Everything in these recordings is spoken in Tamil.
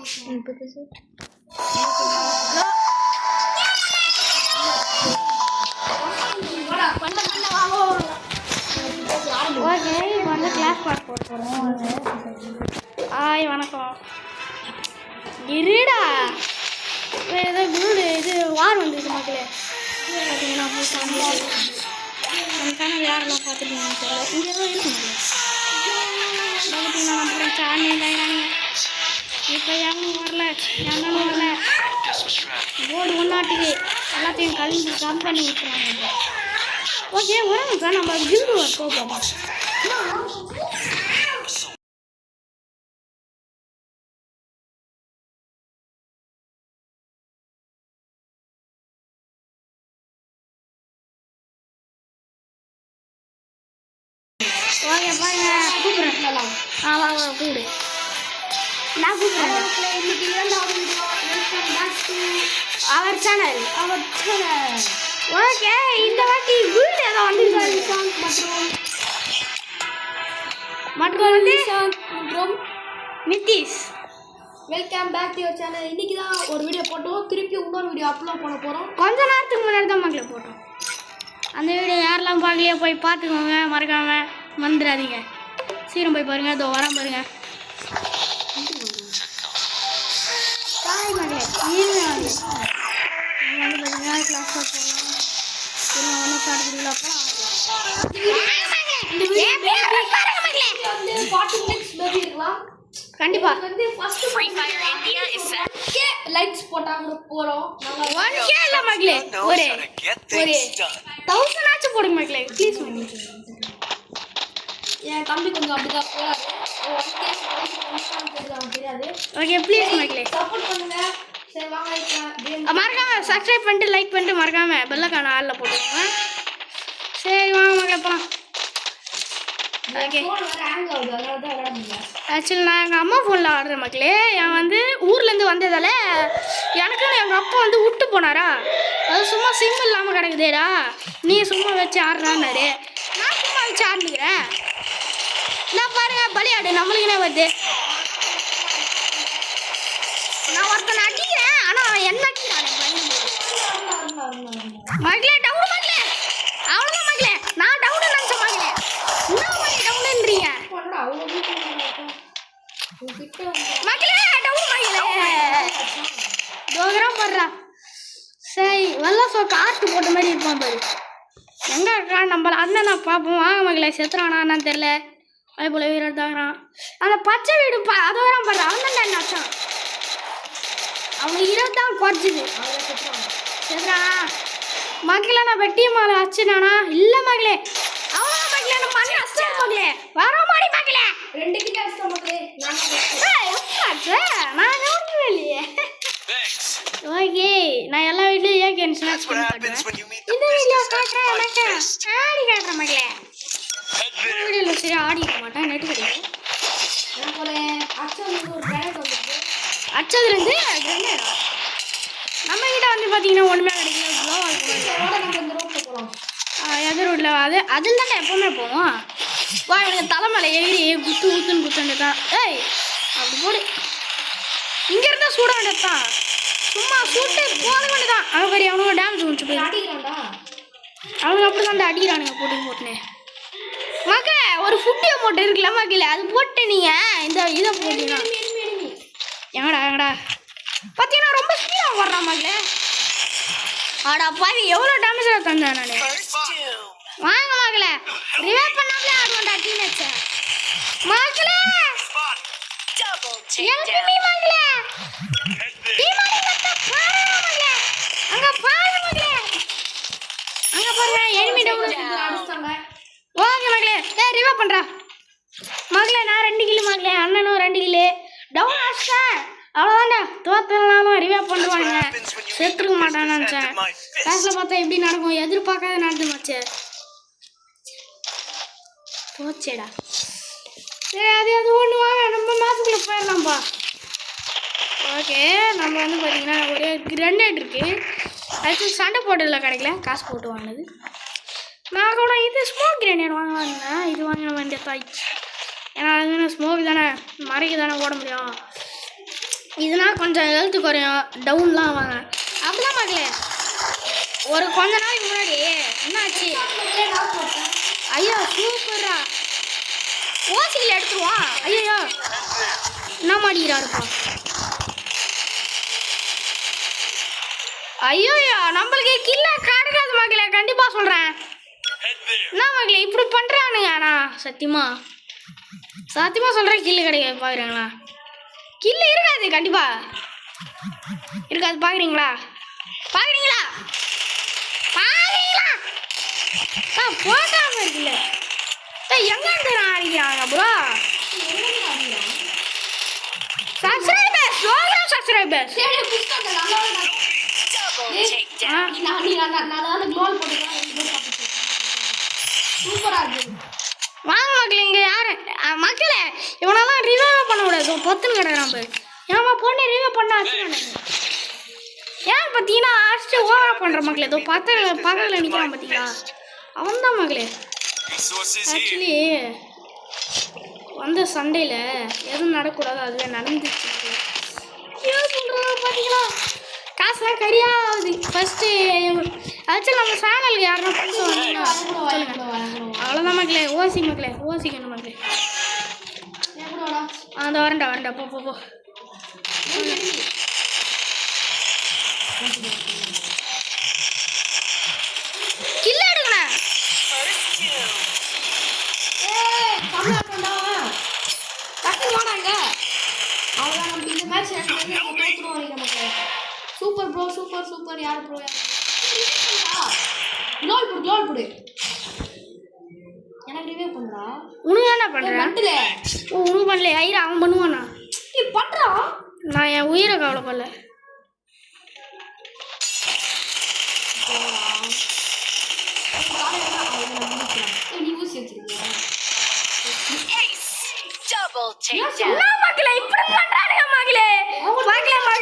ஓகே இப்போ வந்து கிளாஸ் பாஸ் போட போகிறோம். ஆய் வணக்கம். இருடா ஏதோ குரூடு இது வார் வந்துருக்கு மக்களே. பார்த்தீங்கன்னா நம்ம சேனல் யாரெல்லாம் பார்த்துருக்கீங்கன்னு தெரியல. இங்கே எதுவும் இருக்கு பார்த்தீங்கன்னா நம்ம சேனல் கைரானிங்க. இப்போ யாரும் வரல, யாரும் வரல. போர்டு ஒன்றாட்டுக்கு எல்லாத்தையும் கம் பண்ணி விட்டுறாங்க. ஓகே வராங்க சார், நம்ம கில்டு ஒர்க் போகலாம். ஓகே பாருங்க கூப்பிட்றேன். வா கூப்பிடு. நான் கூப்பிட்றேன். அவர் சேனல் ஓகே. இந்த வாட்டி குல்டு ஏதோ வந்து மற்றும் Nitish welcome back to your channel. இன்றைக்கி தான் ஒரு வீடியோ போட்டோம், திருப்பி இன்னொரு வீடியோ அப்லோட் பண்ண போகிறோம். கொஞ்ச நேரத்துக்கு முன்னாடி தான் மக்களை போட்டோம். அந்த வீடியோ யாரெல்லாம் பார்க்கலையோ போய் பார்த்துக்கோங்க, மறக்காமல் வந்துடாதீங்க. சீக்கிரம் போய் பாருங்கள். இதோ வரான் பாருங்க. மகளே வந்து பார்த்தீங்கன்னா கிளாஸ் போகலாம். ஒன்றும் ஸ்டார்ட் பண்ணலப்போ கண்டிப்பா வந்து first free fire India is likes போட்டா கூட போறோம். 1K இல்ல மகளே, ஒரு 1000 ஆச்சு போடுங்க மகளே ப்ளீஸ். என் தம்பி கொஞ்சம் அப்படிதான் போறாரு. 1K தெரியாது. ஓகே ப்ளீஸ் மகளே சப்போர்ட் பண்ணுங்க. சரி வாங்க மறக்காம சப்ஸ்கிரைப் பண்ணிட்டு லைக் பண்ணிட்டு மறக்காம பெல் ஐகான் ஆல்ல போட்டுக்கோங்க. சரி வாங்க மகளே போலாம். ஓகே ஆக்சுவலி நான் எங்கள் அம்மா ஃபோனில் ஆடுறேன் மக்களே. என் வந்து ஊர்லேருந்து வந்ததால் எனக்குன்னு எங்கள் அப்பா வந்து விட்டு போனாரா, அது சும்மா சிம் இல்லாமல் கிடக்குதேடா, நீ சும்மா வச்சு ஆடுறான்னாரு. நான் சும்மா வச்சு ஆடுனுக்கிறேன். நான் பாருங்க பலியாடு நம்மளுக்குனே வருது. நான் ஒருத்தனை அடிக்கிறேன், ஆனால் அவன் என்ன அடிக்கிறான் மக்களே. டவுன் மக்களே, அவ்வளோதான் மக்களே. நான் டவுன் நினச்ச மக்களே. என்ன மக்களே டவுன்ன்றீங்க மக்களே? டவுன் மக்களே தோகரம் படுறா. சரி வெள்ளம் காற்று போட்ட மாதிரி இருப்பான் பாரு. எங்கே இருக்கான் நம்மள அண்ணன் நான் பார்ப்போம். வாங்க மகளே. செத்துறானா என்னன்னு தெரில. அதே போல் வீரர் தாங்கிறான். அந்த பச்சை வீடு அதோரம் பாரு. அவன் தான் என்னாச்சான், அவங்க 20 தான் குறைச்சிது. செத்துறானா மகளே? நான் வெட்டி மாலை அச்சுனானா? இல்லை மகளே, அவ்வளோ மகளே. நம்ம பண்ணி அஸ்தான் மகளே. வர மாதிரி மகளே 2 கிட்ட அடிச்ச மக்களே. நான் கவனிக்கவே இல்லையே. ஓகே நான் எல்லா வீட்லையும் ஏன் கேன்சல் இந்த வீடியோ காட்டுறேன். எனக்கு ஆடி காட்டுறேன் மகளே. வீடியோவில் சரி ஆடிக்க மாட்டேன், நெட்டு கிடைக்கும். அச்சதுலேருந்து கிரனேடா நம்ம கிட்ட வந்து பார்த்தீங்கன்னா ஒன்றுமே கிடைக்கல. எது ரோட்டில் அதில் தானே எப்போவுமே போவோம். வா எனக்கு தலைமலை ஏறி குத்துன்னு குத்துண்டுதான். ஏய் அப்படி போடு. இங்கே இருந்தால் சூட வேண்டியதான், சும்மா சூட்டு போத வேண்டியதான். அவன் பெரிய அவனுங்க டேமேஜ் முடிச்சு போய் அடிக்கிறான்டா. அவனுங்க அப்படி தான் அடிக்கிறானுங்க போட்டுன்னு. மக்களே ஒரு ஃபுட் அமௌண்ட் இருக்குல்ல மக்களே, அது போட்டு நீங்கள் இந்த இதை போட்டீங்கன்னா எங்கடா பார்த்தீங்கன்னா ரொம்ப ஸ்பீடாக வர்றான் மக்களே. ஆடா பாவி எவ்வளோ டேமேஜாக தந்தேன் நான். வாங்க மகளே, ரிவைவ் பண்ணாமலே ஆடுவோம்டா டீமேட்ஸ் மகளே. எனக்கு நீ மகளே டீமாரி மத்த பாரு மகளே. அங்க பாரு மகளே, அங்க பாருங்க எனிமி டவுன் அடிச்சாங்க. ஓகே மகளே. ஏய் ரிவைவ் பண்றா மகளே. நான் 2 கிலோ மகளே, அண்ணனும் 2 கிலோ டவுன் ஆச்சேன். அவ்வளோதாண்டா, தோத்தனாலும் ரிவைவ் பண்ணுவாங்க. சேர்த்துருக்க மாட்டான்னு நினச்சேன். கிளாஸில் பார்த்தா எப்படி நடக்கும், எதிர்பார்க்காத நடந்து மாச்சே. போச்சேடா. சரி அது ஒன்று வாங்க, நம்ம மாதத்துக்குள்ளே போயிடலாம்ப்பா. ஓகே நம்ம வந்து பார்த்தீங்கன்னா ஒரு கிரனேட் இருக்குது. அதுக்கு சண்டை போட்டதில் கிடைக்கல, காசு போட்டு வாங்கினது. நான் கூட இது ஸ்மோக் கிரனேட் வாங்கலாம்னா இது வாங்கின வேண்டிய தாய். ஏன்னா அது ஸ்மோக் தானே, மறைக்கு தானே ஓட முடியும். இதனால் கொஞ்சம் ஹெல்த்து குறையும், டவுன்லாம் வாங்க. அப்படிதான் மக்களே, ஒரு கொஞ்ச நாளைக்கு முன்னாடி என்ன ஆச்சு? ஐயோ சூப்பரா ஓசியில் எடுத்துருவான். ஐயோ என்ன மாட்டிக்கிறாருப்பா. ஐயோ நம்மளுக்கு கில்ல கிடைக்காது மக்களே, கண்டிப்பா சொல்றேன். என்ன மக்களே இப்படி பண்றானுங்க? நான் சத்தியமா சொல்றேன், கில்லு கிடைக்காது. பாக்குறீங்களா? கில்லு இருக்காது, கண்டிப்பா இருக்காது. பாக்குறீங்களா? போட்டாம இருக்குல்ல. எங்க இருந்து அடிக்கிறாங்க ப்ரோ? சப்ஸ்கிரைபர்ஸ் வாங்க மக்களே. இங்க யாரு மக்களே? இவனெல்லாம் ரிவைவ் பண்ண கூடாது, பொத்துன்னு கிடக்குறான் போய். ஏமா பொண்ணு ரிவைவ் பண்ண ஆச்சு. ஏன் பார்த்தீங்கன்னா ஆஸ்ட்டு ஓவர் பண்ணுற மக்களே. ஏதோ பக்கத்தில் நிற்கிறான் பார்த்தீங்களா? அவன் தான் மக்களே. ஆக்சுவலி வந்த சண்டையில் எதுவும் நடக்கூடாது, அதுவே நடந்துச்சு. ஏன் சொல்கிறோம் பார்த்தீங்களா? காசுலாம் கரியாகுது. ஃபஸ்ட்டு ஆக்சுவலி நம்ம சேனலுக்கு யாருன்னா புதுசு வந்தீங்கன்னா சொல்லுங்கள். அவ்வளோதான் மக்களே. ஓசிக்கணும் மக்களே. அந்த வரண்டா போ. கில்ல எடுக்கணும். அவ்வளோதான், நம்ம இந்த மேட்ச் சூப்பர் ப்ரோ, சூப்பர். யார் ப்ரோ? க்ளோல் போடு. எனக்கு ரிவ்யூ பண்றா. உனக்கு என்ன பண்ற? பண்ணல. உனக்கு பண்ணல. ஐயா அவன் பண்ணுவானா? நீ பண்றா? நான் என் உயிரை கவலைப்படல. நீ ஊசி வச்சிருக்கியா? மக்களே இப்படி பண்றானுங்க மக்களே. ஆமா மக்களே,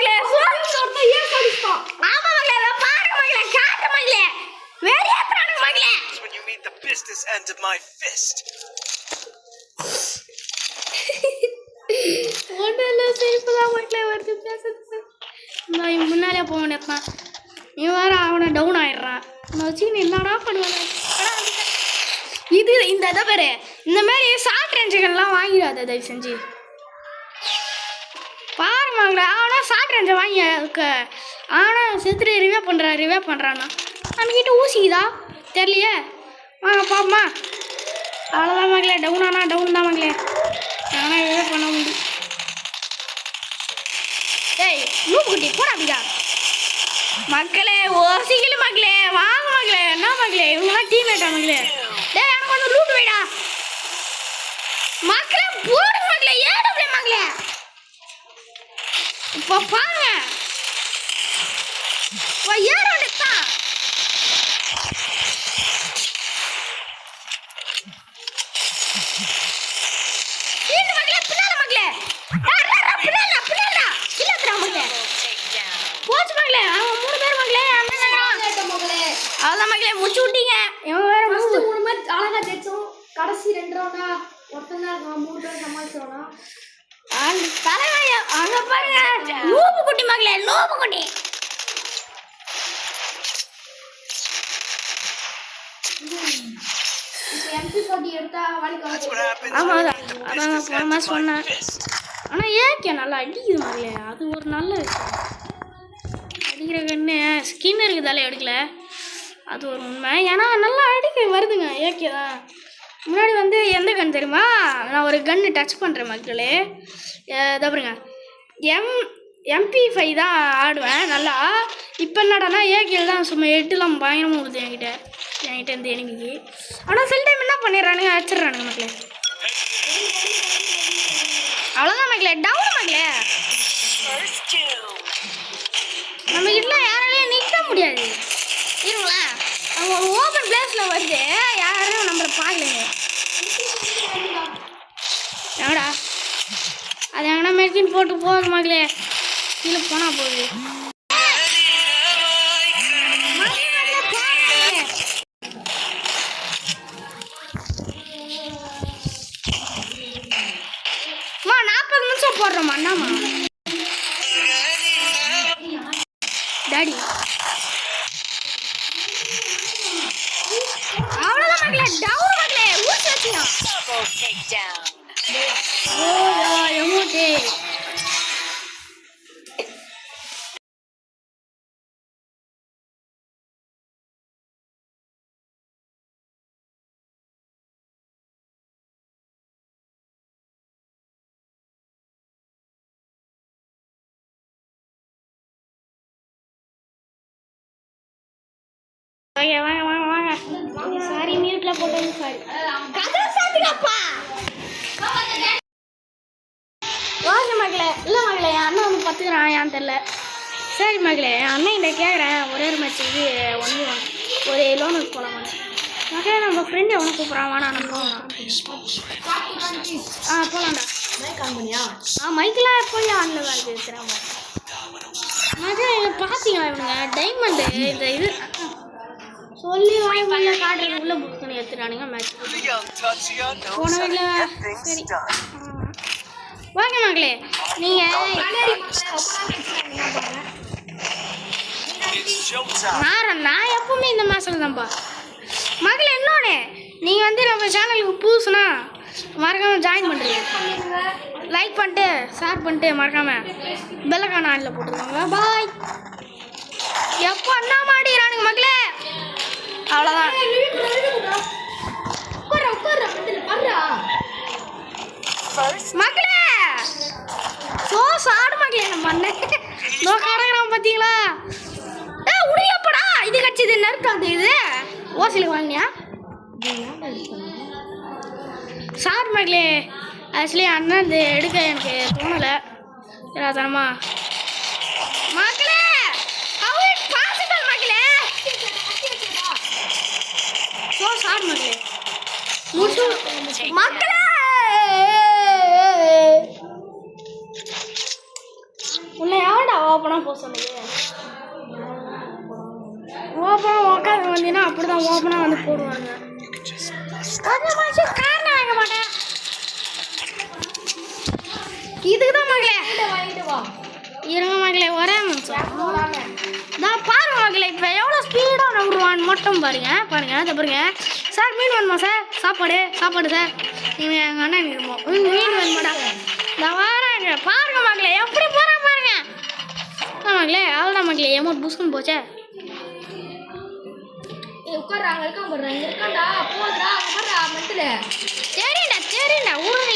பாருங்க மக்களே, காட்டு மக்களே, வேறியாக்குறானுங்க மக்களே. When you meet the business end of my fist. ஒன்றும் சிரிப்புதான் மக்களே வருது பேசுறது. நான் முன்னாலே போக வேண்டியதான். நீ வேற அவனை டவுன் ஆயிடுறான். நான் வச்சுக்கின்னு என்னடா பண்ணுவேன். இது இந்த இதை பேர் இந்த மாதிரி ஷார்ட் ரேஞ்சுகள்லாம் வாங்கிடாத தயவு செஞ்சு. பாருங்க மக்களே, அவனா ஷார்ட் ரேஞ்சை வாங்கி ஆனால் செத்துட்டு ரிவே பண்ணுறான்னா நம்மக்கிட்ட ஊசிக்குதா தெரியலையே. வாங்க பாப்பா. அவ்வளோதான் மக்களே, டவுன் தான் மக்களே. ஆனால் ரிவே பண்ண முடியும். ஏய் லூப் குட்டி போடா அப்படியா மக்களே. ஓசிக்கல மக்களே, வாங்க மக்களே. என்ன மக்களே இவங்கெல்லாம் டீம்மேட்டா மக்களே? டேய் எனக்கு வந்து லூட் வைடா மக்களே. போடுங்க மக்களே, ஏடப்ளே மக்களே. இப்போ பாருங்க, இப்போ ஏற வேண்டியதான். இந்த மக்களே பின்னால மக்களே. பின்னால கிலோகிராம் மக்களே. போச்சு மக்களே, அவங்க 3 பேர் மக்களே. அவ்வளோதான் மக்களே, முடிச்சு விட்டீங்க. இவங்க வேற 3 மேட்ச் அழகா ஜெயிச்சோம். கடைசி 2 ரவுண்டா ஒருத்தன் தான் 3 பேர் சமாளிச்சோம்னா தலைவாய அங்க பாருங்க. நூபு குட்டி மக்களே, நூபு குட்டி. இப்போ MP40 எடுத்தா வலிக்கு. ஆமா அதான் போன சொன்னேன். ஆனால் ஏகே நல்லா அடிக்குது மக்களே, அது ஒரு நல்ல விஷயம். அடிக்கிற கண்ணு ஸ்கின் இருக்குதால எடுக்கல, அது ஒரு உண்மை. ஏன்னா நல்லா அடிக்க வருதுங்க ஏகே தான். முன்னாடி வந்து எந்த கன் தெரியுமா? நான் ஒரு கன்று டச் பண்ணுறேன் மக்களே. பாருங்க MP5 தான் ஆடுவேன் நல்லா. இப்போ என்னடானா ஏகேல் தான் சும்மா 8லாம் பயணமாக வருது என்கிட்ட இருந்து எனிமிக்கு. ஆனால் சில டைம் என்ன பண்ணிடுறானுங்க, அடிச்சிடுறானுங்க மக்களே. அவ்வளோதான் மக்களே, டவுன் மக்களே. நம்ம கிட்ட யாராலையும் நிற்க முடியாது. இருங்களா அவங்க ஒரு ஓப்பன் பிளேஸில் வருது, யாரும் நம்மளை பார்க்கலைங்க. எங்கடா அது எங்கன்னா மெடிசின் போட்டு போகுது மக்களே. கீழே போனால் போகுது. மா 40 நிமிஷம் போடுறோமா? என்னம்மா Takedown. ஓ எமோட்டே ஓகே வாங்க வாங்க வாங்க சாரி மியூட்ல போட்டது சாரி கதை சாத்துக்கப்பா வாங்க மகளே இல்லை மகளே என் அண்ணன் வந்து பார்த்துக்கிறான் ஏன்னு தெரில சரி மகளே என் அண்ணன் இதை கேட்குறேன் ஒரே ஒரு மேட்ச்சுக்கு ஒன்று ஒரு லோனுக்கு போகலாம் மகளே நம்ம ஃப்ரெண்டு எவனை கூப்பிட்றான் வாடா நம்ம போகலாம் போகலாம்டா மைக்கெலாம் போய் ஆனில் வேலை இருக்கிறான் மகளே பார்த்தீங்களா இவனுங்க டைமண்டு இந்த இது சொல்லி வாங்கி பண்ண காட்டுறது உள்ள புக் பண்ணி எடுத்துட்டானுங்க match The young Tatsuya knows போன how to வீட்டில் get things சரி done. வாங்க மகளே நீங்கள் It's showtime. நான் எப்பவுமே இந்த மாதம் தான்ப்பா மகளே இன்னொன்று நீங்கள் வந்து நம்ம சேனலுக்கு புதுசுனா மறக்காமல் ஜாயின் பண்ணுறீங்க லைக் பண்ணிட்டு ஷேர் பண்ணிட்டு மறக்காமல் பெல்லக்கான ஆனில் போட்டுருவாங்க பாய் எப்போ அண்ணா மாட்டிக்கிறானுங்க மகளே அவ்வளோதான் மகளே ஆடு மகளே நம்ம அண்ணன் கடற்கிறான் பார்த்தீங்களா உடையப்படா இது கட்சிது நறுக்காது இது ஓசிலுக்கு வாங்கினியா சார் மகளே ஆக்சுவலி அண்ணன் இது எடுக்க எனக்கு தோணலை தரமா மகளே பாசிபிள் மகளே சார் மகளே முட்டு மக்களே உன்னை யாரடா ஓப்பனா போக சொன்னது ஓப்பனா உட்காந்து வந்தீங்கன்னா அப்படிதான் ஓப்பனா வந்து போடுவாங்க காரணம் வாங்க மாட்டேன் இதுக்கு தான் மகளே இருங்க மகளே ஒரே நிமிஷம் நான் பாருங்க மகளே இப்போ எவ்வளோ ஸ்பீடாக நம்புவான்னு மட்டும் பாருங்க இதை பாருங்க சார் மீன் வேணுமா சார் சாப்பாடு சார் நீங்கள் எங்கள் அண்ணன் இருக்கோம் மீன் வேணுமாடா நான் வரேங்க பாருங்க மகளே எப்படி போகிறேன் பாருங்க மகளே அவ்வளோதான் மகளே எமௌண்ட் புஷ்குன்னு போச்சே உட்கார்றாங்க இருக்கான் போடுறாங்க இருக்காண்டா போதுடா போடுறா மென்டல சரிண்டா ஊருங்க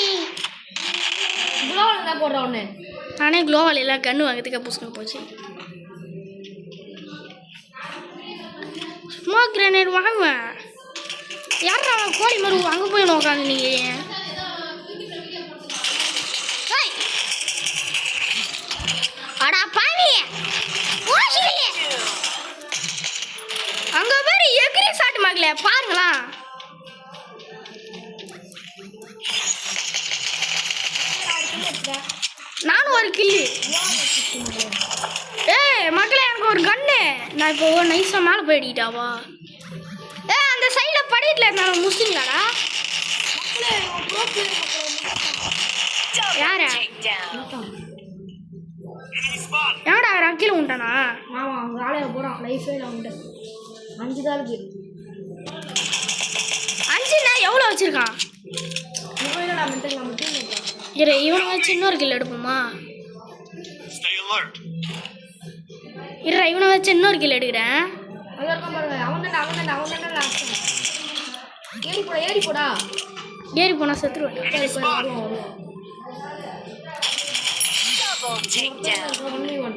குளோவில் தான் போடுறா ஒன்று நானே குளோவால் எல்லாம் கன்று வாங்கிறதுக்கு புஷ்குன்னு போச்சு ஸ்மோக் கிரனேட் வாங்குவேன் யாரா கோழி மரு அங்கே போய் உட்காந்து நீங்கள் அடா பாவி அங்கே பேர் எகிரி சாட்டு மகளே பாருங்களா நானும் ஒரு கில்லி ஏய் மக்களே எனக்கு ஒரு கண்ணு நான் இப்போ நைஸாக மேலே போயிட்டாவா அந்த சைடில் படிக்கல இருந்தாலும் முஸ்லீம்லாடா யாரா யாடா ரக்கில உண்டானா ஆமாம் அவங்க ஆளைய போகிறான் லைஃபே உண்டு 5 தான் இருக்கு 5னா எவ்வளோ வச்சிருக்கான் இவனை வச்சு இன்னொரு கில் எடுப்போமா Stay alert. இவனை வச்சு இன்னொரு கில் எடுக்கிறேன் ஏறி போனா செத்துருவேன் Double takedown.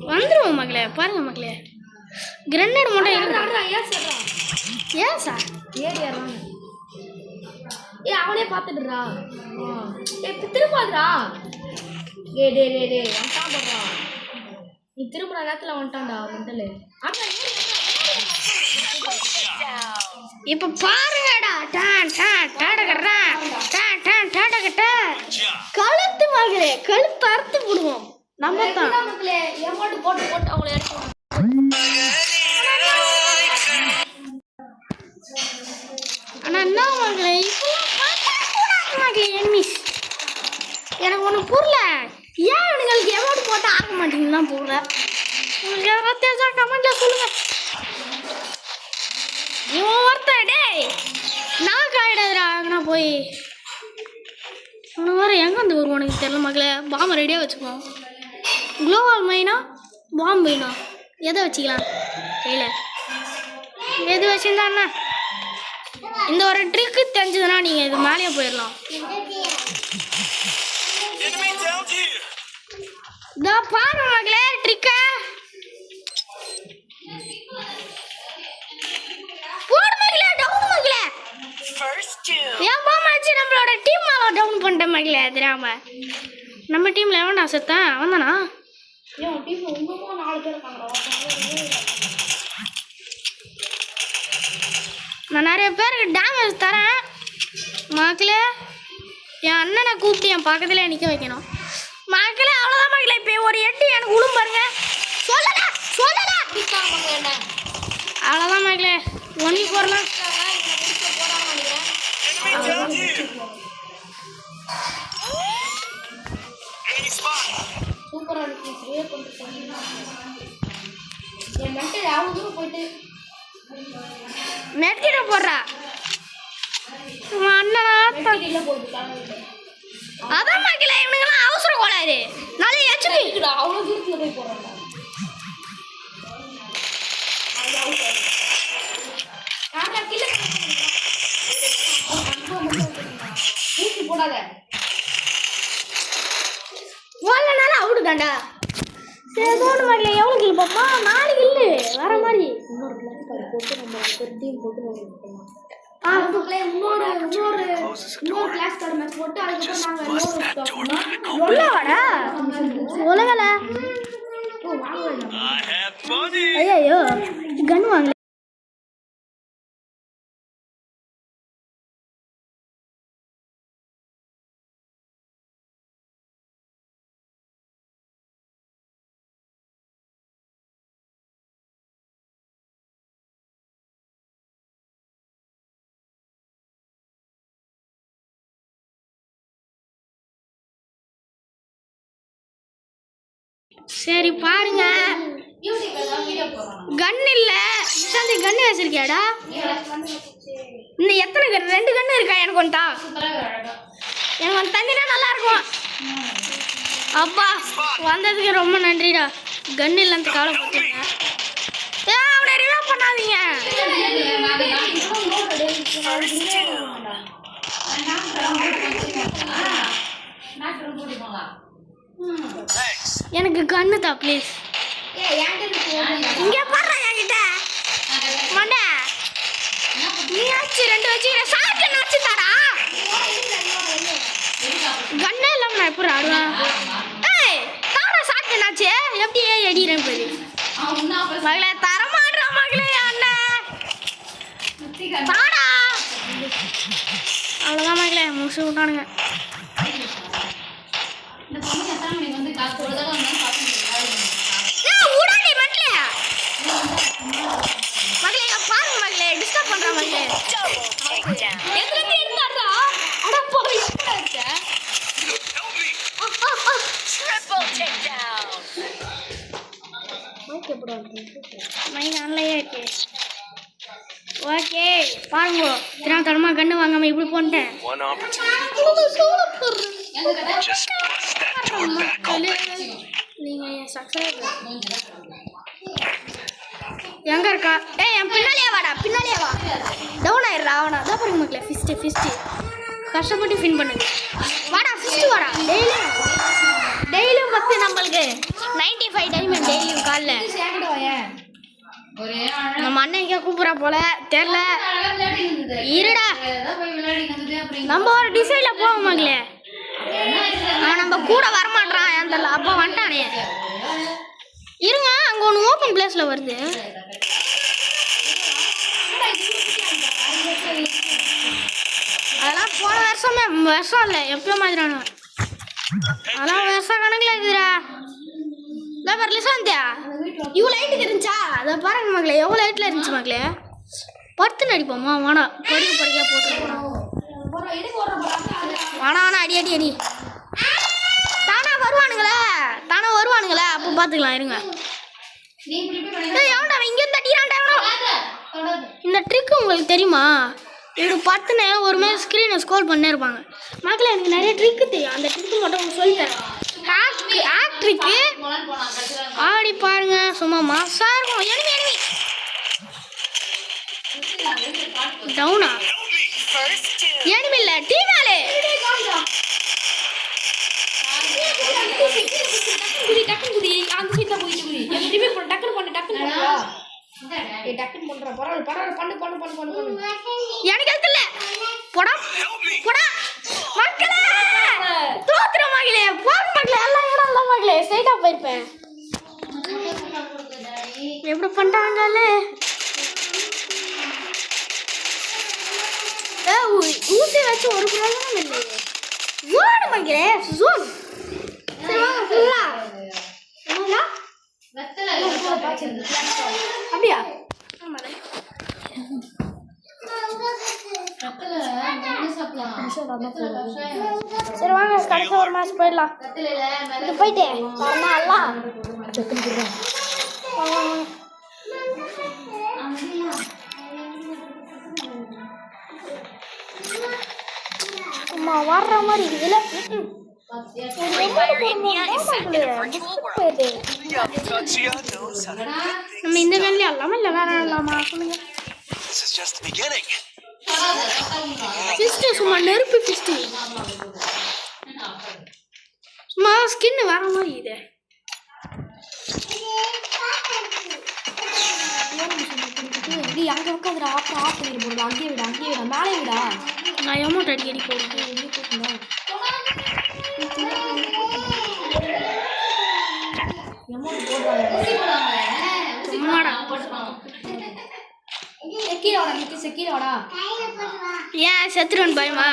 வந்துருவோம் மகளே பாருங்க மகளே கிரனேட் மட்டும் இருக்கு ஏன் சார் அவனே பார்த்துடுறா திரும்பாதுரா டே வந்துட்டான் போடுறா நீ திரும்புற நேரத்தில் வந்துட்டான்டா மெண்டலு இப்ப பாருங்கடா கழுத்து மகளே கழுத்து அறுத்து விடுவோம் நம்ம தான் எமௌண்ட் போட்டு அவங்கள எடுத்து ஆனா என்ன மகளே மகளே எனிமிஸ் எனக்கு ஒன்று புரியல ஏன் இவனுங்களுக்கு எமௌண்ட் போட்டு ஆக மாட்டீங்கன்னு தான் புரியல உங்களுக்கு யாராவது தெரிஞ்சா கமெண்ட்ல சொல்லுங்க இவன் ஒருத்தன் டேய் நான் காயிடாதுடா அங்கே போய் உனக்கு வேறு எங்கே வந்து வருவானுக்கு தெரியல மக்களே. பாம்பை ரெடியாக வச்சுக்குவோம். குளோவால் மைனா பாம்பு மைனா எதை வச்சுக்கலாம் கையில் எது வச்சுருந்தாண்ணா. இந்த ஒரு ட்ரிக்கு தெரிஞ்சதுன்னா நீங்கள் இது மேலேயே போயிடலாம். Enemy down here. இதோ பாரு மக்களே ட்ரிக்க போடு மக்களே. டவுன் மக்களே. First two. ஏன் பாமாச்சு நம்மளோட டீம் மேலே டவுன் பண்ணிட்டேன் மக்களே. தெரியாம நம்ம டீமில் எவன்டா செத்தான்? அவன் தானா? ஏன் டீம்ல உங்களுக்கும் 4 பேர் இருக்காங்க. நான் நிறைய பேருக்கு டேமேஜ் தரேன் மக்களே. என் அண்ணனை கூப்பிட்டு என் பக்கத்தில் நிற்க வைக்கணும் மக்களே. அவ்வளோதான் மக்களே. இப்போ ஒரு 8 எனக்கு உளும் பாருங்க. சொல்லடா என்ன அவ்வளோதான் மக்களே. 1v4லாம் Enemy down here. Enemy spot. சூப்பரா இருக்கு. கிரியேட் பண்ணிட்டு என் மென்டல் அவ்வளோ தூரம் போயிட்டு நெட்கிட்ட போடுறா உன் அண்ணனா. இல்லை போகுது காலையில். அதான் மக்களே இவனுங்கெல்லாம் அவசர கோளாறு. நாளை ஹெச்பி அவ்வளோ தூரத்தில் போய் போகிறாங்க. ஊசி போடாத. ஓடலனால அவுடு தாண்டா. சரி தோணு மக்களே. எவ்வளோ கில் பாப்பா? 4 கில்லு வேற மாதிரி. இன்னொரு கிளாஸ் கார்டு போட்டு நம்ம ஒரு டீம் போட்டு நம்ம பண்ணலாம். ஆ இன்னொரு கிளாஸ் கார்டு மேட்ச் போட்டு அதுக்கப்புறம் நாங்கள் உள்ள வாடா உலகல. I have money. ஐயோ கன் வாங்க. சரி பாருங்க. கன் இல்ல சாந்தி கன் வச்சிருக்கியாடா? இந்த எத்தனை கன்? 2 கன் இருக்கா? எனக்கு ஒன்ட்டா. எனக்கு ஒன்று தந்தினா நல்லா இருக்கும். அப்பா வந்ததுக்கு ரொம்ப நன்றிடா. கன் இல்லைன்னு கவலைப்பட்டுங்க. அவனை ரிவைவ் பண்ணாதீங்க. Thanks. எனக்கு கன்னு தா ப்ளீஸ். இங்கே பாடுறா என்கிட்ட மண்டை. நீ ஆச்சு 2 வச்சு சாப்பிட்டு நச்சு தாடா. கண்ணே இல்லாம நான் எப்படி ஆடுவேன்? ஏய் தாடா சாப்பிட்டு நாச்சு எப்படி அடிக்கிறேன் போய் மகளே. தரமாடுறா மகளே அண்ணன் தாடா. அவ்வளோதான் மகளே முடிச்சு விட்டானுங்க. மகளே பாருங்க மகளே டிஸ்டர்ப் பண்ற மகளே. Double takedown. எதுல இருந்தாடா? அட போய் எப்படா இருக்க? Help me. Triple takedown. Mic எப்படி வந்து மைக் ஆன்லையே இருக்கு. ஓகே பாருங்க. தரமா கண்ணு வாங்காம இப்படி போன்ட்டேன். One opportunity. Just bust that door back open. நீங்க சக்சஸ் எங்க இருக்கா? ஏய் என் பின்னாலேயே வாடா. பின்னாலேயே வா. டவுன் ஆயிடுறா அவனா. அதான் பாருங்க மக்களே. ஃபிஸ்ட் கஷ்டப்பட்டு ஃபின் பண்ணுங்க. வாடா ஃபிஸ்ட் வாடா. டெய்லியும் 10 நம்மளுக்கு 95 டைமண்ட் டெய்லியும் காலைல. நம்ம அண்ணன் இங்கே கூப்பிட்றா போல தெரில. இருடா நம்ம ஒரு டிசைனில் போவோம் மக்களே. அவன் நம்ம கூட வரமாட்டான். அந்த அப்பா வந்துட்டானே. இருங்க அங்கே ஒன்று ஓப்பன் பிளேஸில் வருது. அதெல்லாம் போன வருஷம் இல்லை எப்போ மாதிரியான அதெல்லாம் வருஷம் கணக்கில் இருக்குதுடா. இதை பாரு லிசாந்தியா இவ்வளோ லைட்டுக்கு இருந்துச்சா? அதை பாருங்க மக்களே எவ்வளோ லைட்டில் இருந்துச்சு மக்களே. படுத்து நடிப்போமா? வாடா படிக்க போட்டு போனோம். வாடா அடி தானா வருவானுங்களே அப்போ பார்த்துக்கலாம். இருங்க எவன்டா இங்கே தட்டிக்கிறான்டா எவனோ. இந்த ட்ரிக் உங்களுக்கு தெரியுமா? இப்படி பட்டுன்னு ஒரு மாதிரி ஸ்க்ரீனை ஸ்க்ரோல் பண்ணே இருப்பாங்க. மக்களே எனக்கு நிறைய ட்ரிக்கு தெரியும். அந்த ட்ரிக்கு மட்டும் உங்களுக்கு சொல்லித்தரேன். ஹேக் ட்ரிக்கு ஆடி பாருங்க. சும்மா மாசா இருக்கும். எனிமி டவுனா First two. எனிமி இல்லை டீனாலே. டக்குனு குதி அந்த சைட்ல போயிட்டு குதி எனக்கு ரிவ்யூ பண்ண டக்குனு பண்ணுடா ஏய் டக்குனு பண்றா பரவாயில்ல பண்ணு எனக்கு தெரியல போடா போடா மக்களே தோத்துற மகளே போக மகளே எல்லாம் இடம் இல்ல மகளே ஸ்ட்ரைட்டா போயிருப்பேன். எப்படி பண்றாங்களே ஊசி வச்சு ஒரு பிரயோஜனம் இல்லை. ஜோன் மகளே ஜோன் சரி வாங்க ஃபுல்லா என்னடா அப்படியா சரி வாங்க கடைசி ஒரு மேட்ச் போயிடலாம். இது போயிட்டே வரலாம் சும்மா வர்ற மாதிரி இதுல Fire India is set in a virtual world. Tatsuya knows how to do things. நம்ம இந்த வேலையில இல்லாம இல்லை வேற இல்லாமா சொல்லுங்க. This is just the beginning. Fist சும்மா நெருப்பு ஃபிஸ்ட் சும்மா ஸ்கின் வேற மாதிரி இது. இது அங்க உட்காந்துடா ஆஃப் பண்ணி போடுறா அங்கேயே விடா மேலே விடா நான் அமௌண்ட் அடிக்கடி போடுறேன். சும்மாடா செக்கீரோடா ஏன் செத்துருவன் பயமா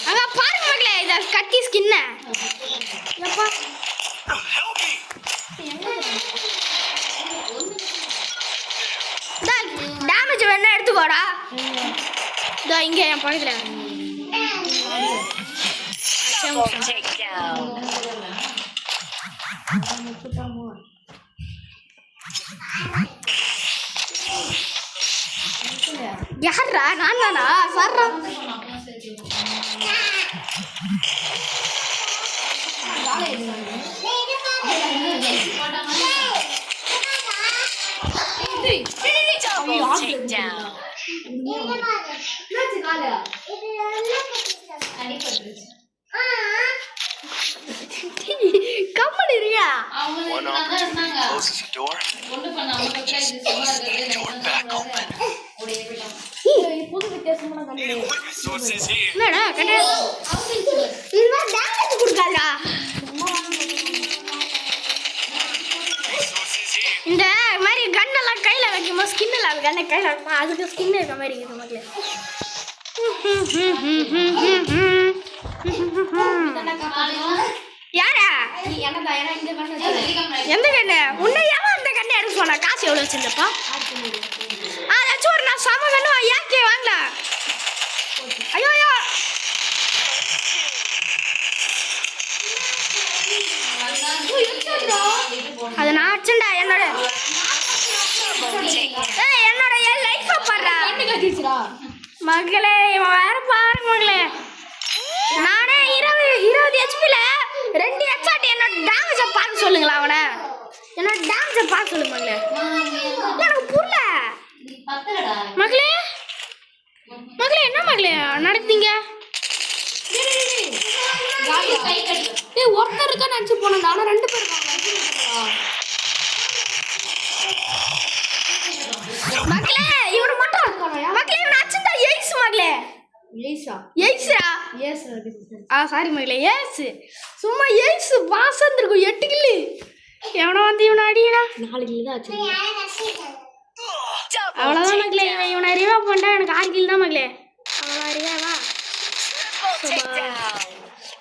அங்க பாருங்க மகளே இத கட்டி ஸ்கின்ன எப்பா Help me! டேமேஜ் வேணா எடுத்துக்கோடா. இதோ இங்க என் பக்கத்துல Double takedown. யாரா நான் தானா சர்றா Double takedown. கம்மன் இருக்கியா One opportunity closes a door. Just bust that door back open. புது வித்தியாசமான கண்ணு Resources here. என்னடா கட்ட இதுதான் டேமேஜ் கொடுக்காதடா. Resources here. இந்த மாதிரி கன் எல்லாம் கையில வைக்கும்போது ஸ்கின் இல்லாத கண்ணை கையில வைக்குமா அதுக்கு ஸ்கின் இருக்க மாதிரி இருக்குது மக்களே. யாரா எந்த கண்ணு உன்னை ஏன் அந்த கண்ணை எடுக்க சொன்ன காசு எவ்வளோ வச்சிருந்தப்பா அதாச்சும் ஒரு நான் சம கண்ணு ஏக்கே வாங்கல. ஐயோ ஐயோ அது நான் அடிச்சேன்டா என்னோட என்னோட என் லைஃபை பாடுறா கண்ணு கட்டிடுச்சுடா மகளே இவன் வேற பாருங்க மகளே. நானே 20 ஹெச்பில 2 ஹெச்ஆர்டி என்னோட டேமேஜை பார்க்க சொல்லுங்களா அவனை என்னோட டேமேஜை பார்க்க சொல்லு மகளே. எனக்கு புரியல மகளே மகளே என்ன மகளே நடந்தீங்க ஏய் ஒருத்தர் இருக்கா நினைச்சு போனேன் ஆனா 2 பேர் இருக்காங்க மகளே இவனை மட்டும் மகளே இவனை அச்சுதா எய்ஸ் மகளே ஏய்ஸா எய்ஸ்ரா எஸ் சாரி மகளே எய்ஸ் சும்மா எய்ஸ் வாசம் இருக்கும் 8 கில்லு எவனோ வந்து இவனை அடியடா 4 கிலோ தான் ஆச்சு Double அவ்வளோதான் மகளே இவனை ரிவா பண்ணா எனக்கு 6 கில் தான் மகளே அவ்வளோ ரிவாவா takedown.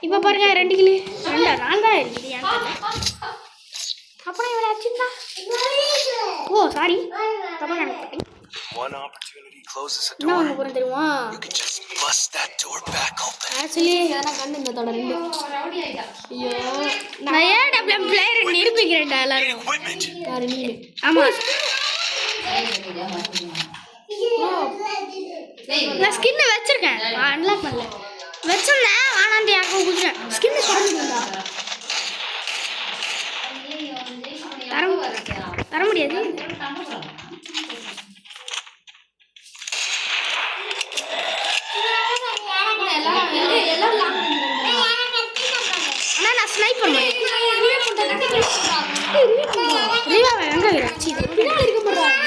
இப்போ பாருங்க 2 கிலு 2 நான் தான் இருக்குது ஏன் அப்புறம் இவனை அடிச்சுட்டா ஓ சாரி தப்பா நினைப்பேன். One opportunity closes a என்ன door. ஒன்று போகிறேன் தெரியுமா You can just Bust that door back open. Actually எதனா கண்ணு இந்த தடவை ரெண்டு ரவுடி ஆயிட்டா. ஐயோ நான் ஏடபிள்யூஎம் பிளேயர் நிரூபிக்கிறேன்டா எல்லாரும் Equipment. யாரு நீ ஆமா டேய், நான் ஸ்கின் வச்சிருக்கேன் அன்லாக் பண்ணல வச்சிருந்தேன் ஆனாண்டி யாருக்கும் குடுத்துட்டேன் ஸ்கின் குறைஞ்சிருந்தா தர முடியாது ஆனா நான் ஸ்னைப் பண்ணுவேன் ரிவா எங்க இருந்துச்சு பின்னாடி இருக்க போறான்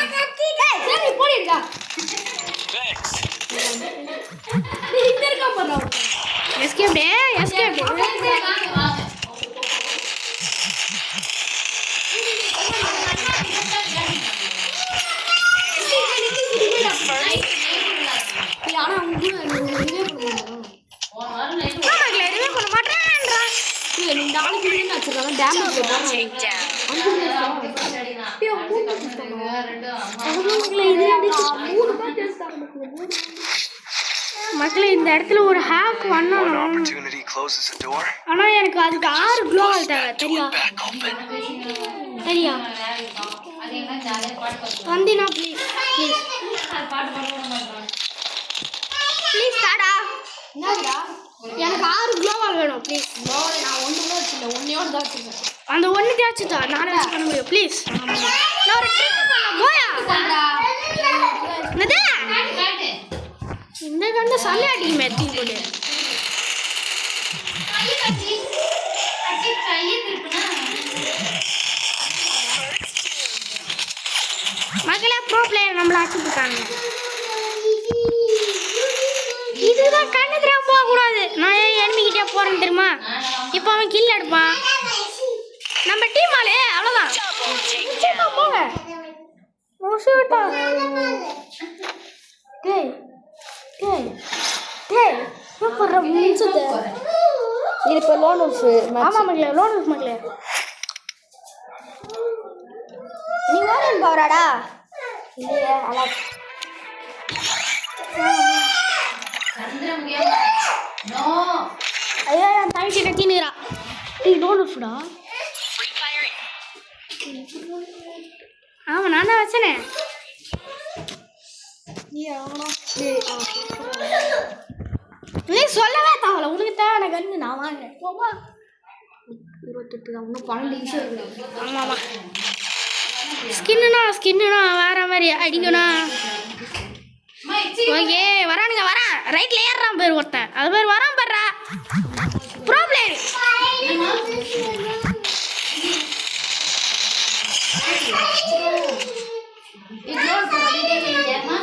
சரி போடிடா Thanks. இந்த இருக்க போறான் எஸ்கேப் டே வாங்க, வாங்க. ஆனா அவங்க ரிவே பண்ணுவாங்க போன வாரம் night ஆமாங்களே ரிவே பண்ண மாட்டேன்றா இல்ல நீ நாளைக்கு வீடியோ வச்சிருக்காங்க டேமேஜ் மக்களே இந்த இடத்துல ஒரு ஹேக் One பண்ணணும் opportunity closes a door. ஆனா எனக்கு அதுக்கு 6 குளோவல் தேவை தெரியா Back open. தெரியா அது என்ன ஜாலியா பாட்டு பாடுறாங்க. வந்தினா ப்ளீஸ் ப்ளீஸ் அது பாட்டு பாட விட மாட்டாங்க. ப்ளீஸ் தாடா என்னடா எனக்கு 6 குளோவல் வேணும் ப்ளீஸ் நான் ஒண்ணு கூட வச்சிருக்கேன் ஒன்னையோட தான் வச்சிருக்கேன் அந்த ஒண்ணு தேய்ச்சி தான் நானே வச்சு பண்ண முடியும் ப்ளீஸ் நான் ஒரு ட்ரிக் பண்ண போயா என்னது காட்டு. இந்த கண்ட சல்லை அடிக்குமே தீ போட்டு கை கட்டி கட்டி கையை திருப்பினா மக்களே ப்ரோ பிளேயர் நம்மள அடிச்சுட்டாங்க இதுதான் கண்ணு தெரியாம போக கூடாது நான் ஏன் enemy கிட்டே போறேன்னு தெரியுமா இப்போ அவன் கில் எடுப்பான் நம்ம டீம் ஆளே அவ்வளவுதான் சுத்தமா போங்க மோசட்டா டேய் டேய் டேய் சூப்பர் மின்சுது இது இப்ப லோன் ஆஃப் ஆமா மக்களே லோன் இருக்கு மக்களே நீ ஓரன் போறாடா இல்லையா அலா சந்திர முடியாம நோ ஐயா என் தங்கச்சி கத்தினுறா டேய் லோன் இருக்குடா ஆமா நான் தான் வச்சனே நீ சொல்லவே தேவையில்ல உனக்கு தேவை கண்ணு நான் வாங்குறேன் போமா 28 தான் இன்னும் 12 நிமிஷம் இருக்கு ஆமாம் ஸ்கின்னுனா வேற மாதிரி அடிக்கணும் ஓகே வரானுங்க வரான் ரைட்ல ஏறான் பேர் ஒருத்தன் அது பேர் வரான் பாடுறா ப்ராப்ளம் இக்னோர் பண்ணிட்டே இருக்கேம்மா.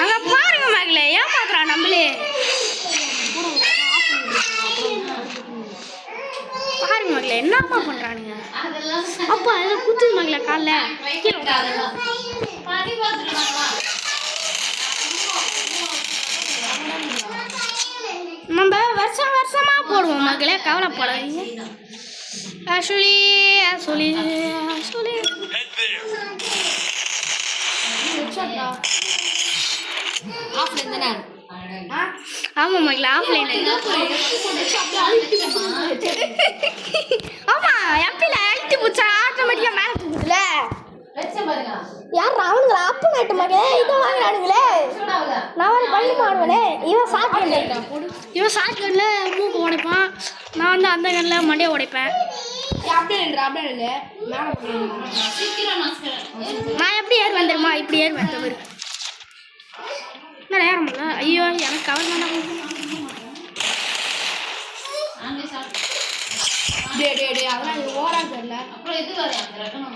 அங்க பாருங்க மகளே ஏமாத்துறான் நம்மளே பாருங்க மகளே என்னம்மா பண்றானுங்க அதெல்லாம் அப்பா இதை குத்துது மகளே காலைல ரைட் அதெல்லாம் பாடி பார்த்துருக்காங்களா நம்ம வருஷமா போடுவோம் மகளே கவலைப்படாதீங்க ஆக்சுவலி Head there. ஆஃப்லைன் தானே ஆமா மகளே ஆஃப்லைன் ஆமா எம்பில அழுத்தி பூச்சா ஆட்டோமேட்டிக்கா மேல தூக்குதுல வச்ச பாருங்க யார் அவனுங்களா அப்ப நாட்டு மகளே இதை வாங்குறானுங்களே சூடாவுதா நான் ஒரு பள்ளி மாடுவனே இவன் சாட்கன்ல மூக்கு உடைப்பான் நான் வந்து அந்த கண்ணில் மண்டையை உடைப்பேன் அப்படியே இல்லை மேலே சீக்கிரம் மாஸ்டர் நான் எப்படி ஏறுவேன் தெரியுமா இப்படி ஏறுவேன் தவிர நான் ஏறமில்ல ஐயோ எனக்கு கவர் வேணாம் அங்கே சாப்பிட்டு டே அதெல்லாம் இது ஓரா தெரியல அப்புறம் இது வர அந்த ரகம்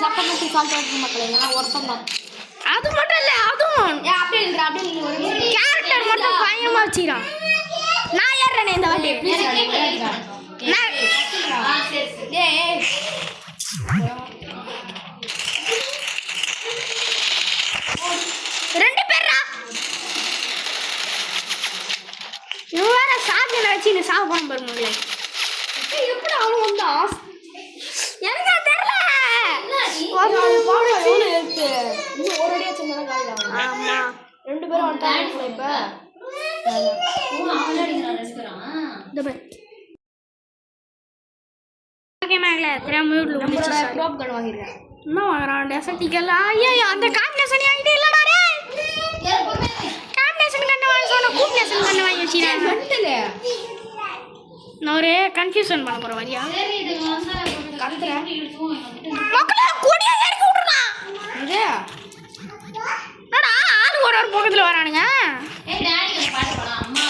சப்பமத்தி சால்ட் வாட்டர் மக்களே நான் ஒருத்தம் தான் அது மட்டும் இல்லை அதுவும் அப்படியே ஒரு கேரக்டர் மட்டும் பயங்கரமா வச்சுக்கிறான் நான் ஏறுறேனே இந்த வாட்டி நான் சரி சரி ரெண்டு பேரா கார்டியனை வச்சு நீ சாக போன பாரு மகளே. எப்படி அவன் வந்தான்? எனக்கு தெரியல. அவன் பாடு எவ்வளோ எழுத்து? இன்னும் ஒரு அடியா சின்னதாக காலையில் ஆகும். ஆமா 2 பேரும் வந்துட்டாங்க இப்போ. இந்த பாரு. ஓகே மகளே தெரியாம மியூட்ல நம்மளோட வந்துச்சு. க்ராப் கன் வாங்கிடுறேன். இன்னும் வாங்குறான் டெசர்ட்டிக்கல். ஐயோ அந்த காம்பினேஷன் என்கிட்ட இல்லடா டேய். காம்பினேஷன் கண்ணு வாங்கி சொன்ன கூப்னேஷன் கண்ணு வாங்கி வச்சிரேன். மெண்டலு. நான் ஒரு கன்ஃபியூஷன் பண்ண போறேன் வரியா. கத்துறேன். மக்களே கொடியை ஏறி விட்டுறான். இது என்னடா ஆளு ஒரு பக்கத்துல வரானுங்க. ஏய் டாடி பாட்டு பாடா அம்மா